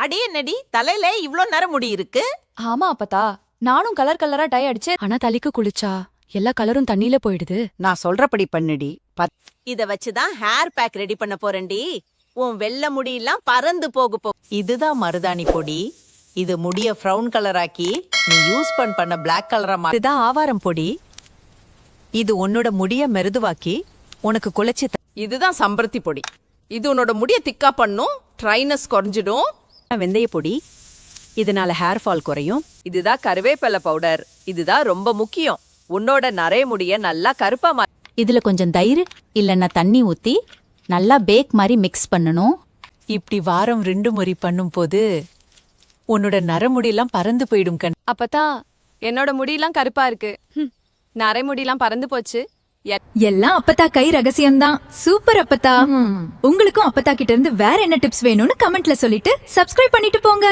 அடி என்னடி தலையில இவ்ளோ நர முடி இருக்கு? ஆமா அப்பத்தா, நானும் கலர் கலரா டை அடிச்சு, ஆனா தலைக்கு குளிச்சா எல்லா கலரும் தண்ணியில போயிடுது. நான் சொல்றபடி பண்ணுடி. இத வச்சுதான் ஹேர் பேக் ரெடி பண்ண போறேன்டி. உன் வெள்ளை முடியெல்லாம் பறந்து போ. இதுதான் மருதாணி பொடி. இது முடிய ப்ரௌன் கலர் ஆக்கி நீ யூஸ் பண்ண பிளாக் கலரா இதுதான் ஆவாரம் பொடி. இது உன்னோட முடிய மெருதுவாக்கி உனக்கு குலைச்சி இதுதான் சம்பருத்தி பொடி. இது உன்னோட முடிய திக்கா பண்ணும், ட்ரைனஸ் குறைஞ்சிடும். வெந்தய பொடி. இதனால ஹேர் ஃபால் குறையும். இதுதான் கருவேப்பிலை பவுடர். இதுதான் ரொம்ப முக்கியம். உன்னோட நரைய முடிய நல்லா கருப்பா இதுல கொஞ்சம் தயிர் இல்லன்னா தண்ணி ஊத்தி நல்லா பேக் மாதிரி மிக்ஸ் பண்ணணும். இப்படி வாரம் 2 முறை பண்ணும் போது உன்னோட நரமுடியெல்லாம் பறந்து போயிடும் கண். அப்பத்தா, என்னோட முடியெல்லாம் கருப்பா இருக்கு. நரை முடியெல்லாம் பறந்து போச்சு. எல்லாம் அப்பத்தா கை ரகசியம்தான். சூப்பர் அப்பத்தா. உங்களுக்கும் அப்பத்தா கிட்ட இருந்து வேற என்ன டிப்ஸ் வேணும்னு கமெண்ட்ல சொல்லிட்டு சப்ஸ்கிரைப் பண்ணிட்டு போங்க.